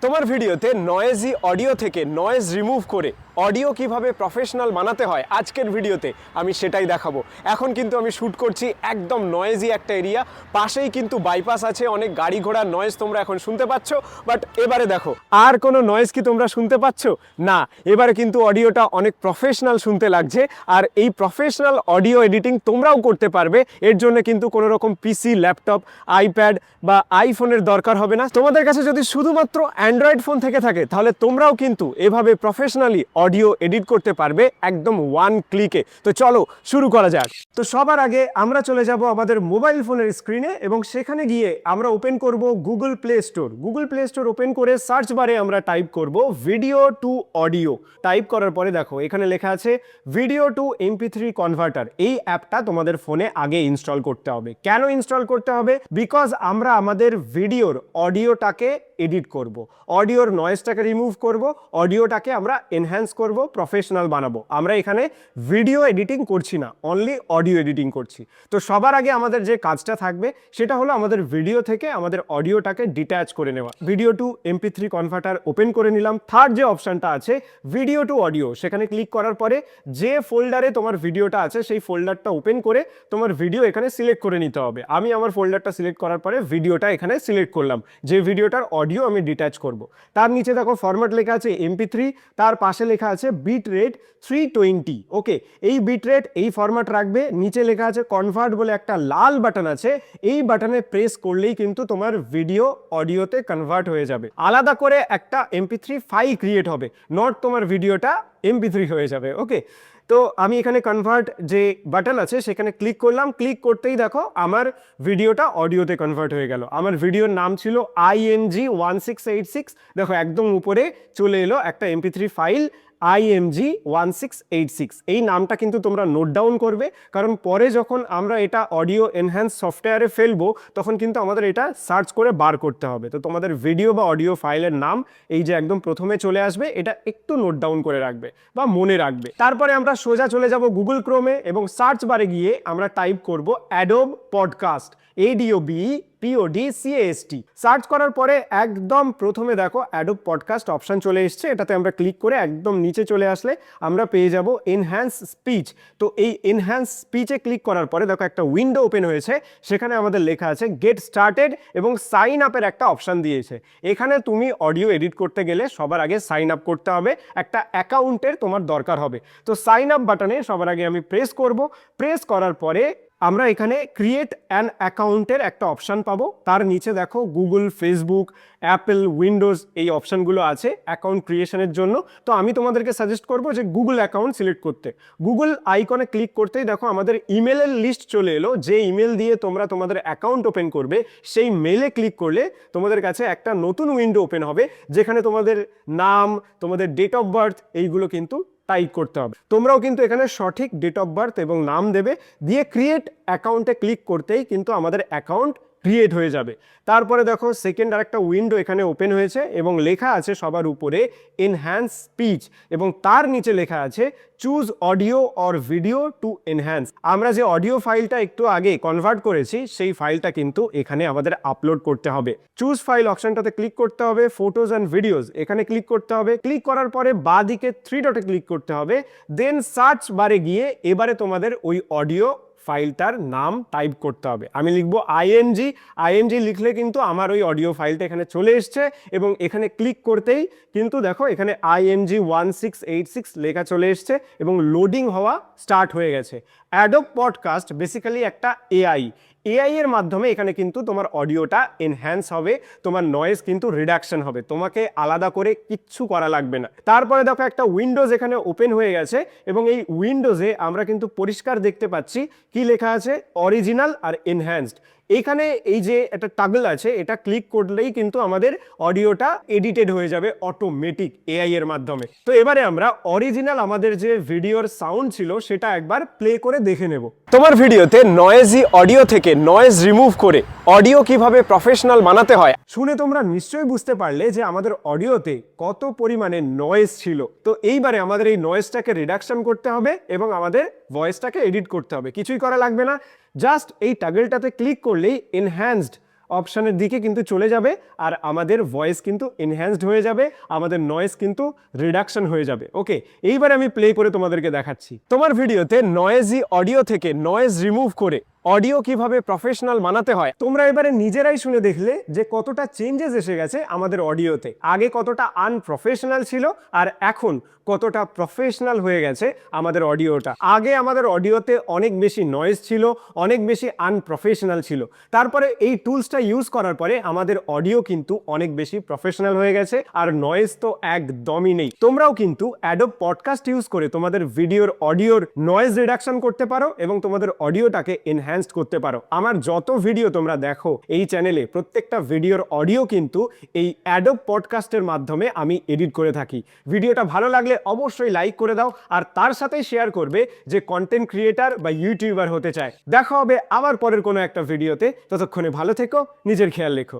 তোমার ভিডিওতে noisy audio থেকে নয়েজ রিমুভ করে অডিও কিভাবে প্রফেশনাল বানাতে হয় আজকের ভিডিওতে আমি সেটাই দেখাবো। এখন কিন্তু আমি শ্যুট করছি একদম নয়েজি একটা এরিয়া, পাশেই কিন্তু বাইপাস আছে, অনেক গাড়ি ঘোড়ার নয়েজ তোমরা এখন শুনতে পাচ্ছ। বাট এবারে দেখো, আর কোনো নয়েজ কি তোমরা শুনতে পাচ্ছ? না, এবারে কিন্তু অডিওটা অনেক প্রফেশনাল শুনতে লাগছে। আর এই প্রফেশনাল অডিও এডিটিং তোমরাও করতে পারবে। এর জন্য কিন্তু কোনো রকম পিসি, ল্যাপটপ, আইপ্যাড বা আইফোনের দরকার হবে না। তোমাদের কাছে যদি শুধুমাত্র অ্যান্ড্রয়েড ফোন থেকে থাকে তাহলে তোমরাও কিন্তু এভাবে প্রফেশনালি অডিও এডিট করতে পারবে একদম ওয়ান ক্লিকে। তো চলো শুরু করা যাক। তো সবার আগে আমরা চলে যাব আমাদের মোবাইল ফোনের স্ক্রিনে এবং সেখানে গিয়ে আমরা ওপেন করব Google play store. Google play store open করে সার্চ বারে আমরা টাইপ করব ভিডিও টু অডিও। টাইপ করার পরে দেখো এখানে লেখা আছে ভিডিও টু MP3 কনভার্টার। এই অ্যাপটা তোমাদের ফোনে আগে ইনস্টল করতে হবে। কেন ইনস্টল করতে হবে? বিকজ আমরা আমাদের ভিডিওর অডিওটাকে এডিট করব, অডিওর নয়েজটাকে রিমুভ করব, অডিওটাকে আমরা এনহ্যান্স করব, প্রফেশনাল বানাবো। আমরা এখানে ভিডিও এডিটিং করছি না, অনলি অডিও এডিটিং করছি। তো সবার আগে আমাদের যে কাজটা থাকবে সেটা হলো আমাদের ভিডিও থেকে আমাদের অডিওটাকে ডিট্যাচ করে নেওয়া। Video two MP3 converter open করে নিলাম। থার্ড যে অপশনটা আছে ভিডিও টু অডিও, সেখানে ক্লিক করার পরে যে ফোল্ডারে তোমার ভিডিওটা আছে সেই ফোল্ডারটা ওপেন করে তোমার ভিডিও এখানে সিলেক্ট করে নিতে হবে। আমি আমার ফোল্ডারটা সিলেক্ট করার পরে ভিডিওটা এখানে সিলেক্ট করলাম, যে ভিডিওটার অডিও আমি ডিট্যাচ করব। তার নিচে দেখো ফরম্যাট লেখা আছে MP3, তার পাশে লেখা আছে বিট রেট 320। ওকে, এই বিট রেট এই ফরম্যাট রাখবে। নিচে লেখা আছে কনভার্ট বলে একটা লাল বাটন আছে, এই বাটনে প্রেস করলেই কিন্তু তোমার ভিডিও অডিওতে কনভার্ট হয়ে যাবে। আলাদা করে একটা MP3 ফাইল ক্রিয়েট হবে, নট তোমার ভিডিওটা MP3 হয়ে যাবে। ওকে, তো আমি এখানে কনভার্ট যে বাটন আছে সেখানে ক্লিক করলাম। ক্লিক করতেই দেখো আমার ভিডিওটা অডিওতে কনভার্ট হয়ে গেল। আমার ভিডিওর নাম ছিল IMG1686। দেখো একদম উপরে চলে এলো একটা MP3 ফাইল IMG1686। এই নামটা কিন্তু তোমরা নোট ডাউন করবে, কারণ পরে যখন আমরা এটা অডিও এনহ্যান্স সফটওয়্যারে ফেলবো তখন কিন্তু আমাদের এটা সার্চ করে বার করতে হবে। তো তোমাদের ভিডিও বা অডিও ফাইলের নাম এই যে একদম প্রথমে চলে আসবে, এটা একটু নোট ডাউন করে রাখবে বা মনে রাখবে। তারপরে আমরা সোজা চলে যাব গুগল ক্রোমে এবং সার্চ বারে গিয়ে আমরা টাইপ করব অ্যাডোব পডকাস্ট, ADOBPODCAST। সার্চ করার পরে একদম প্রথমে দেখো অ্যাডোব পডকাস্ট অপশন চলে এসছে, এটাতে আমরা ক্লিক করে একদম নিচে চলে আসলে আমরা পেয়ে যাব এনহ্যান্স স্পিচ। তো এই এনহ্যান্স স্পিচে ক্লিক করার পরে দেখো একটা উইন্ডো ওপেন হয়েছে, সেখানে আমাদের লেখা আছে গেট স্টার্টেড এবং সাইন আপের একটা অপশন দিয়েছে। এখানে তুমি অডিও এডিট করতে গেলে সবার আগে সাইন আপ করতে হবে, একটা অ্যাকাউন্টের তোমার দরকার হবে। তো সাইন আপ বাটনে সবার আগে আমি প্রেস করব। প্রেস করার পরে আমরা এখানে ক্রিয়েট অ্যান অ্যাকাউন্টের একটা অপশান পাবো। তার নিচে দেখো গুগল, ফেসবুক, অ্যাপেল, উইন্ডোজ এই অপশানগুলো আছে অ্যাকাউন্ট ক্রিয়েশনের জন্য। তো আমি তোমাদেরকে সাজেস্ট করবো যে গুগল অ্যাকাউন্ট সিলেক্ট করতে। গুগল আইকনে ক্লিক করতেই দেখো আমাদের ইমেলের লিস্ট চলে এলো। যে ইমেল দিয়ে তোমরা তোমাদের অ্যাকাউন্ট ওপেন করবে সেই মেলে ক্লিক করলে তোমাদের কাছে একটা নতুন উইন্ডো ওপেন হবে, যেখানে তোমাদের নাম, তোমাদের ডেট অফ বার্থ এইগুলো কিন্তু টাইপ করতে হবে। তোমরাও কিন্তু এখানে সঠিক ডেট অফ বার্থ এবং নাম দেবে, দিয়ে ক্রিয়েট অ্যাকাউন্টে ক্লিক করতেই কিন্তু আমাদের অ্যাকাউন্ট ক্রিয়েট হয়ে যাবে। তারপরে দেখো সেকেন্ড আরেকটা উইন্ডো এখানে ওপেন হয়েছে এবং লেখা আছে সবার উপরে এনহ্যান্স স্পিচ এবং তার নিচে লেখা আছে choose audio or video to enhance. আমরা যে অডিও ফাইলটা একটু আগে কনভার্ট করেছি সেই ফাইলটা কিন্তু এখানে আমাদের আপলোড করতে হবে। চুজ ফাইল অপশনটাতে ক্লিক করতে হবে, ফটোজ অ্যান্ড ভিডিওস এখানে ক্লিক করতে হবে। ক্লিক করার পরে বাঁ দিকে 3 ডটে ক্লিক করতে হবে, দেন সার্চ বারে গিয়ে এবারে তোমাদের ওই অডিও ফাইলটার নাম টাইপ করতে হবে। আমি লিখবো IMG লিখলে কিন্তু আমার ওই অডিও ফাইলটা এখানে চলে এসছে এবং এখানে ক্লিক করতেই কিন্তু দেখো এখানে IMG1686 লেখা চলে এসছে এবং লোডিং হওয়া স্টার্ট হয়ে গেছে। অ্যাডোব পডকাস্ট বেসিক্যালি একটা এআই এর মাধ্যমে এখানে কিন্তু তোমার অডিওটা এনহ্যান্স হবে, তোমার নয়েজ কিন্তু রিডাকশন হবে, তোমাকে আলাদা করে কিচ্ছু করা লাগবে না। তারপরে দেখো একটা উইন্ডোজ এখানে ওপেন হয়ে গেছে এবং এই উইন্ডোজে আমরা কিন্তু পরিষ্কার দেখতে পাচ্ছি কি লেখা আছে, অরিজিনাল আর এনহ্যান্সড। এখানে এই যে একটা টাগল আছে, এটা ক্লিক করলেই কিন্তু আমাদের অডিওটা এডিটেড হয়ে যাবে অটোমেটিক এআই এর মাধ্যমে। তো এবারে আমরা অরিজিনাল আমাদের যে ভিডিওর সাউন্ড ছিল সেটা একবার প্লে করে দেখে নেব। তোমার ভিডিওতে নয়েজি অডিও থেকে নয়েজ রিমুভ করে অডিও কিভাবে প্রফেশনাল বানাতে হয় শুনে তোমরা নিশ্চয়ই বুঝতে পারলে যে আমাদের অডিওতে কত পরিমাণে নয়েজ ছিল। তো এইবারে আমাদের এই নয়েজটাকে রিডাকশন করতে হবে এবং আমাদের ভয়েসটাকে এডিট করতে হবে। কিছুই করা লাগবে না, জাস্ট এই টাগলটাতে ক্লিক করলেই এনহ্যান্সড অপশানের দিকে কিন্তু চলে যাবে আর আমাদের ভয়েস কিন্তু এনহ্যান্সড হয়ে যাবে, আমাদের নয়েজ কিন্তু রিডাকশন হয়ে যাবে। ওকে, এইবার আমি প্লে করে তোমাদেরকে দেখাচ্ছি। তোমার ভিডিওতে নয়েজি অডিও থেকে নয়েজ রিমুভ করে অডিও কিভাবে প্রফেশনাল বানাতে হয় তোমরা এবারে নিজেরাই শুনে দেখলে যে কতটা চেঞ্জেস এসে গেছে আমাদের অডিওতে। আগে কতটা আনপ্রফেশনাল ছিল আর এখন কতটা প্রফেশনাল হয়ে গেছে আমাদের অডিওটা। আগে আমাদের অডিওতে অনেক বেশি নয়েজ ছিল, অনেক বেশি আনপ্রফেশনাল ছিল, তারপরে এই টুলসটা ইউজ করার পরে আমাদের অডিও কিন্তু অনেক বেশি প্রফেশনাল হয়ে গেছে আর নয়েজ তো একদমই নেই। তোমরাও কিন্তু অ্যাডোব পডকাস্ট ইউজ করে তোমাদের ভিডিওর অডিওর নয়েজ রিডাকশন করতে পারো এবং তোমাদের অডিওটাকে এনহ্যান্সড করতে পারো। আমার যত ভিডিও তোমরা দেখো এই চ্যানেলে, প্রত্যেকটা ভিডিওর অডিও কিন্তু এই অ্যাডোব পডকাস্টের মাধ্যমে আমি এডিট করে থাকি। ভিডিওটা ভালো লাগলে অবশ্যই লাইক করে দাও আর তার সাথে শেয়ার করবে যে কন্টেন্ট ক্রিয়েটার বা ইউটিউবার হতে চায়। দেখা হবে আবার পরের কোনো একটা ভিডিওতে, ততক্ষণে ভালো থেকো, নিজের খেয়াল রেখো।